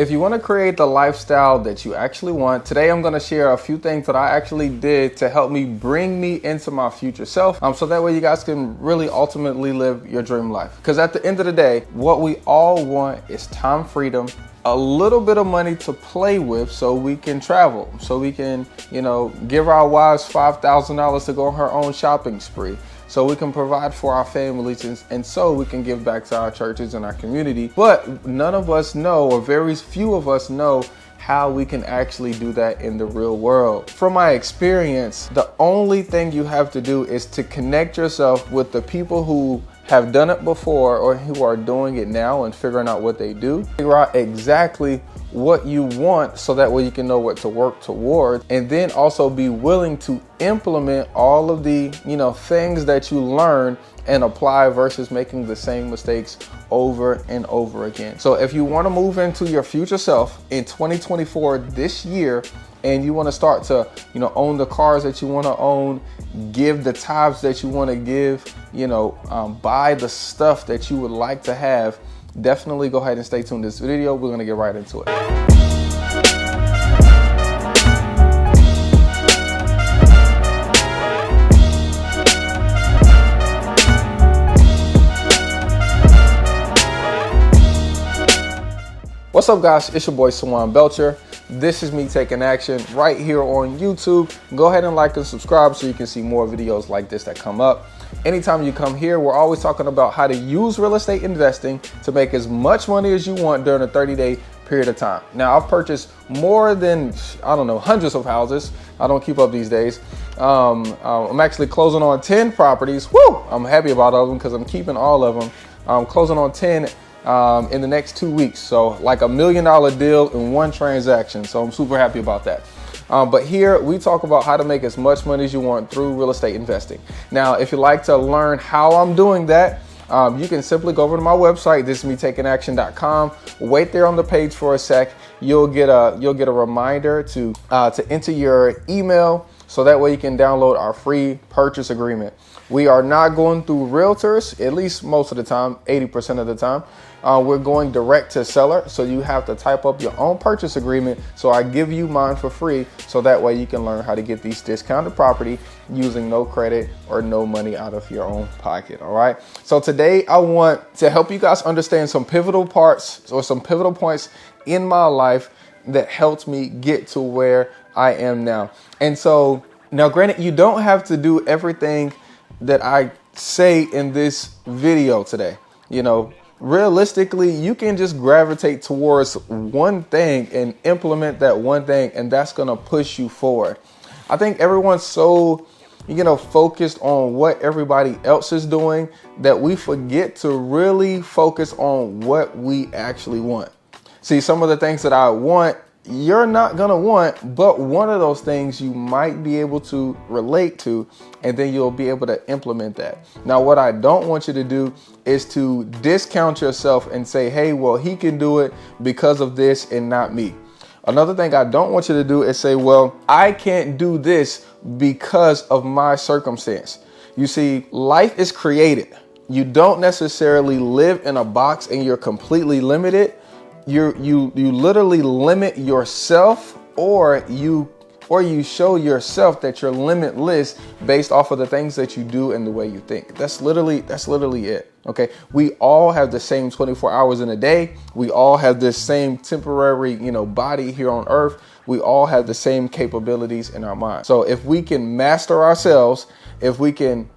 If you want to create the lifestyle that you actually want, today I'm going to share a few things that I actually did to help me bring me into my future self. So that way you guys can really ultimately live your dream life. Because at the end of the day, what we all want is time freedom, a little bit of money to play with so we can travel, so we can, give our wives $5,000 to go on her own shopping spree, so we can provide for our families, and so we can give back to our churches and our community. But none of us know, or very few of us know, how we can actually do that in the real world. From my experience, the only thing you have to do is to connect yourself with the people who have done it before or who are doing it now and figuring out what they do. Figure out exactly what you want so that way you can know what to work toward, and then also be willing to implement all of the things that you learn and apply versus making the same mistakes over and over again. So if you want to move into your future self in 2024 this year, and you want to start to own the cars that you want to own, give the tithes that you want to give, buy the stuff that you would like to have, definitely go ahead and stay tuned to this video. We're going to get right into it. What's up, guys? It's your boy Sawan Belcher. This is me taking action right here on YouTube. Go ahead and like and subscribe so you can see more videos like this that come up. Anytime you come here, we're always talking about how to use real estate investing to make as much money as you want during a 30-day period of time. Now, I've purchased more than, hundreds of houses. I don't keep up these days. I'm actually closing on 10 properties. Woo! I'm happy about all of them because I'm keeping all of them. I'm closing on 10 in the next 2 weeks. So like $1 million deal in one transaction. So I'm super happy about that. But here we talk about how to make as much money as you want through real estate investing. Now, if you'd like to learn how I'm doing that, you can simply go over to my website. This is metakinaction.com. Wait there on the page for a sec. You'll get a reminder to enter your email, so that way you can download our free purchase agreement. We are not going through realtors, at least most of the time, 80% of the time. We're going direct to seller, so you have to type up your own purchase agreement. So I give you mine for free, so that way you can learn how to get these discounted property using no credit or no money out of your own pocket. All right. So today I want to help you guys understand some pivotal parts or some pivotal points in my life that helped me get to where I am now. And so now, granted, you don't have to do everything that I say in this video today. Realistically, you can just gravitate towards one thing and implement that one thing, and that's going to push you forward. I think everyone's so, focused on what everybody else is doing that we forget to really focus on what we actually want. See, some of the things that I want, you're not going to want, but one of those things you might be able to relate to, and then you'll be able to implement that. Now, what I don't want you to do is to discount yourself and say, hey, well, he can do it because of this and not me. Another thing I don't want you to do is say, well, I can't do this because of my circumstance. You see, life is created. You don't necessarily live in a box and you're completely limited. You literally limit yourself, or you show yourself that you're limitless based off of the things that you do and the way you think. That's literally it. Okay. We all have the same 24 hours in a day. We all have this same temporary, body here on earth. We all have the same capabilities in our mind. So if we can master ourselves, if we can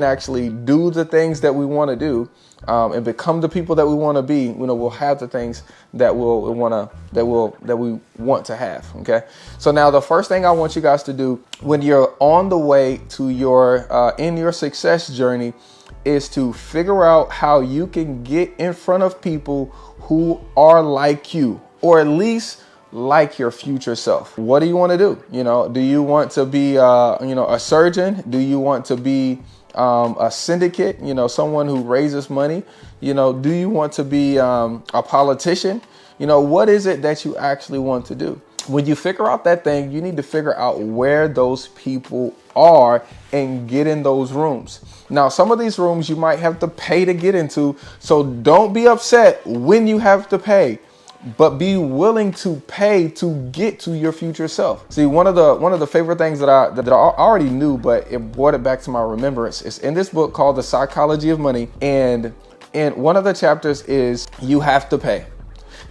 actually do the things that we want to do, and become the people that we want to be, we'll have the things that we want to have. Okay. So now the first thing I want you guys to do when you're on the way to your in your success journey is to figure out how you can get in front of people who are like you, or at least like your future self. What do you want to do? Do you want to be a surgeon? Do you want to be a syndicate, someone who raises money? Do you want to be a politician? What is it that you actually want to do? When you figure out that thing, you need to figure out where those people are and get in those rooms. Now, some of these rooms you might have to pay to get into, so don't be upset when you have to pay. but be willing to pay to get to your future self. See, one of the favorite things that I already knew, but it brought it back to my remembrance, is in this book called The Psychology of Money. And one of the chapters is you have to pay.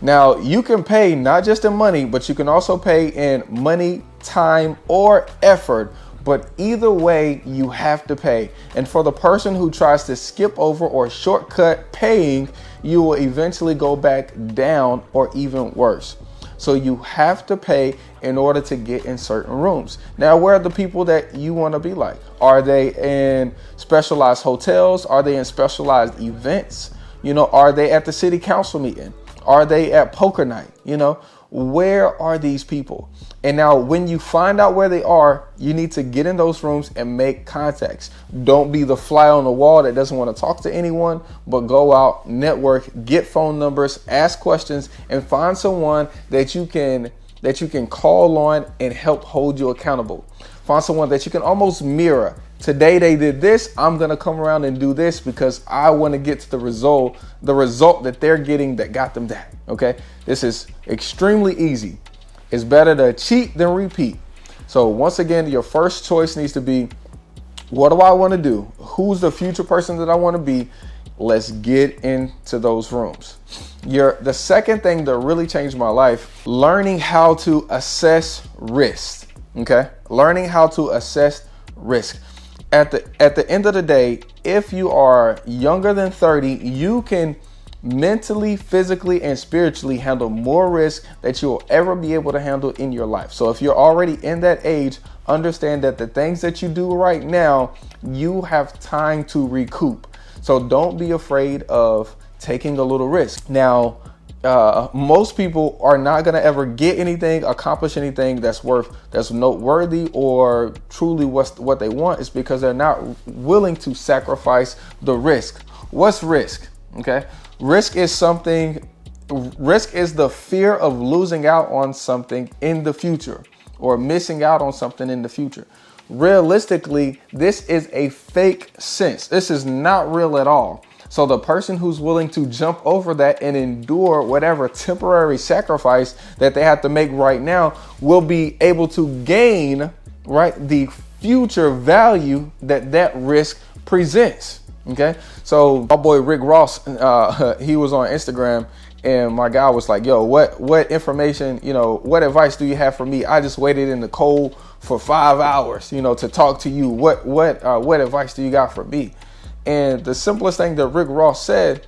Now, you can pay not just in money, but you can also pay in money, time, or effort. But either way, you have to pay. And for the person who tries to skip over or shortcut paying, you will eventually go back down or even worse. So you have to pay in order to get in certain rooms. Now, where are the people that you want to be like? Are they in specialized hotels? Are they in specialized events? Are they at the city council meeting? Are they at poker night? Where are these people? And now when you find out where they are, you need to get in those rooms and make contacts. Don't be the fly on the wall that doesn't want to talk to anyone, but go out, network, get phone numbers, ask questions, and find someone that you can call on and help hold you accountable. Find someone that you can almost mirror. Today they did this, I'm going to come around and do this because I want to get to the result that they're getting that got them that. Okay? This is extremely easy. It's better to cheat than repeat. So once again, your first choice needs to be, what do I want to do? Who's the future person that I want to be? Let's get into those rooms. The second thing that really changed my life, learning how to assess risk. Okay? Learning how to assess risk. At the end of the day, if you are younger than 30, you can mentally, physically, and spiritually handle more risk that you'll ever be able to handle in your life. So if you're already in that age, understand that the things that you do right now, you have time to recoup. So don't be afraid of taking a little risk. Now, most people are not going to ever get anything, accomplish anything that's noteworthy or truly what they want. Is because they're not willing to sacrifice the risk. What's risk? Okay. Risk is the fear of losing out on something in the future or missing out on something in the future. Realistically, this is a fake sense. This is not real at all. So the person who's willing to jump over that and endure whatever temporary sacrifice that they have to make right now will be able to gain, right, the future value that risk presents. Okay. So my boy Rick Ross, he was on Instagram and my guy was like, yo, what information, what advice do you have for me? I just waited in the cold for 5 hours, to talk to you. What advice do you got for me? And the simplest thing that Rick Ross said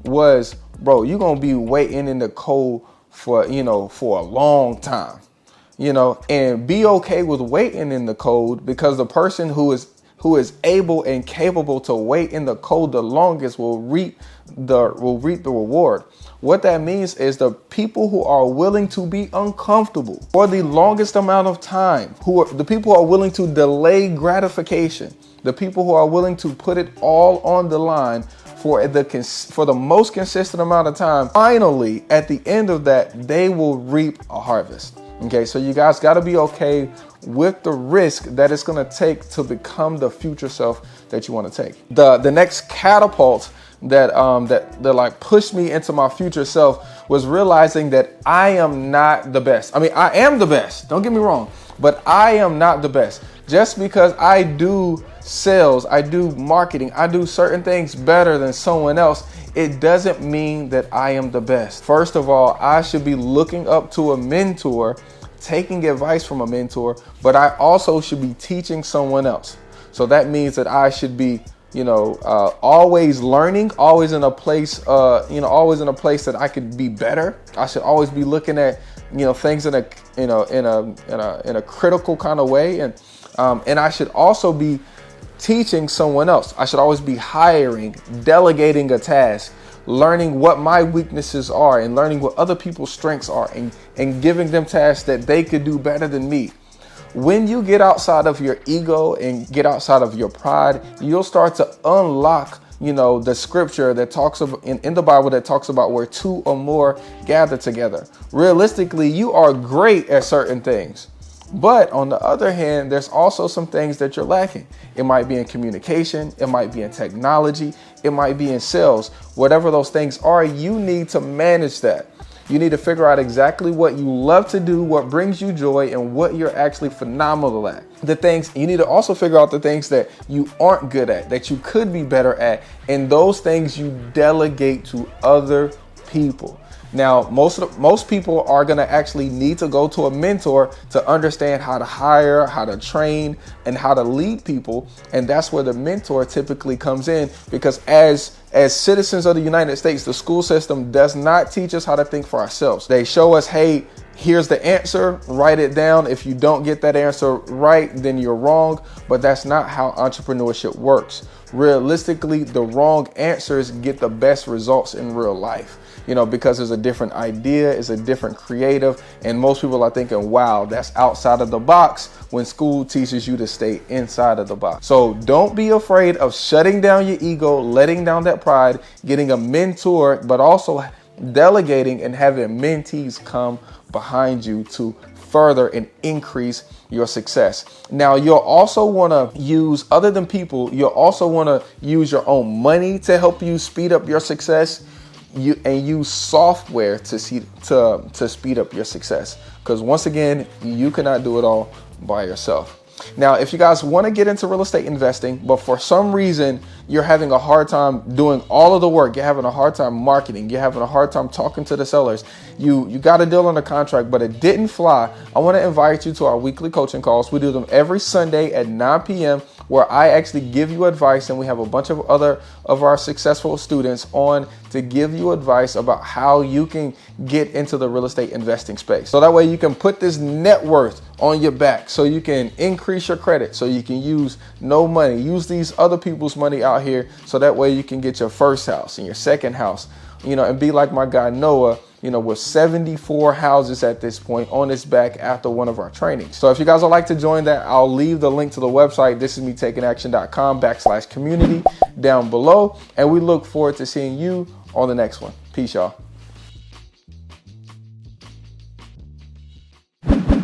was, bro, you're going to be waiting in the cold for a long time, and be okay with waiting in the cold, because the person who is able and capable to wait in the cold the longest will reap the reward. What that means is the people who are willing to be uncomfortable for the longest amount of time, the people who are willing to delay gratification, the people who are willing to put it all on the line for the most consistent amount of time, finally, at the end of that, they will reap a harvest. Okay, so you guys got to be okay with the risk that it's going to take to become the future self that you want to take. The next catapult that like pushed me into my future self was realizing that I am not the best. I mean, I am the best. Don't get me wrong, but I am not the best. Just because I do sales, I do marketing, I do certain things better than someone else, it doesn't mean that I am the best. First of all, I should be looking up to a mentor, taking advice from a mentor, but I also should be teaching someone else. So that means that I should be, always learning, always in a place that I could be better. I should always be looking at, things in a critical kind of way, and I should also be teaching someone else. I should always be hiring, delegating a task, learning what my weaknesses are and learning what other people's strengths are, and giving them tasks that they could do better than me. When you get outside of your ego and get outside of your pride, you'll start to unlock, the scripture that talks about in the Bible that talks about where two or more gather together. Realistically, you are great at certain things. But on the other hand, there's also some things that you're lacking. It might be in communication. It might be in technology. It might be in sales. Whatever those things are, you need to manage that. You need to figure out exactly what you love to do, what brings you joy, and what you're actually phenomenal at. The things you need to also figure out the things that you aren't good at, that you could be better at, and those things you delegate to other people. Now, most people are going to actually need to go to a mentor to understand how to hire, how to train, and how to lead people. And that's where the mentor typically comes in, because as citizens of the United States, the school system does not teach us how to think for ourselves. They show us, hey, here's the answer, write it down. If you don't get that answer right, then you're wrong. But that's not how entrepreneurship works. Realistically, the wrong answers get the best results in real life. Because it's a different idea, it's a different creative, and most people are thinking, wow, that's outside of the box, when school teaches you to stay inside of the box. So don't be afraid of shutting down your ego, letting down that pride, getting a mentor, but also delegating and having mentees come behind you to further and increase your success. Now, you'll also want to use, other than people, you'll also want to use your own money to help you speed up your success. And use software to speed up your success. Because once again, you cannot do it all by yourself. Now, if you guys want to get into real estate investing, but for some reason you're having a hard time doing all of the work, you're having a hard time marketing, you're having a hard time talking to the sellers, you got a deal on the contract, but it didn't fly, I want to invite you to our weekly coaching calls. We do them every Sunday at 9 p.m. where I actually give you advice, and we have a bunch of other of our successful students on to give you advice about how you can get into the real estate investing space. So that way you can put this net worth on your back, so you can increase your credit, so you can use no money, use these other people's money out here, so that way you can get your first house and your second house, and be like my guy Noah, with 74 houses at this point on his back after one of our trainings. So if you guys would like to join that, I'll leave the link to the website, thisismetakingaction.com/community down below. And we look forward to seeing you on the next one. Peace, y'all.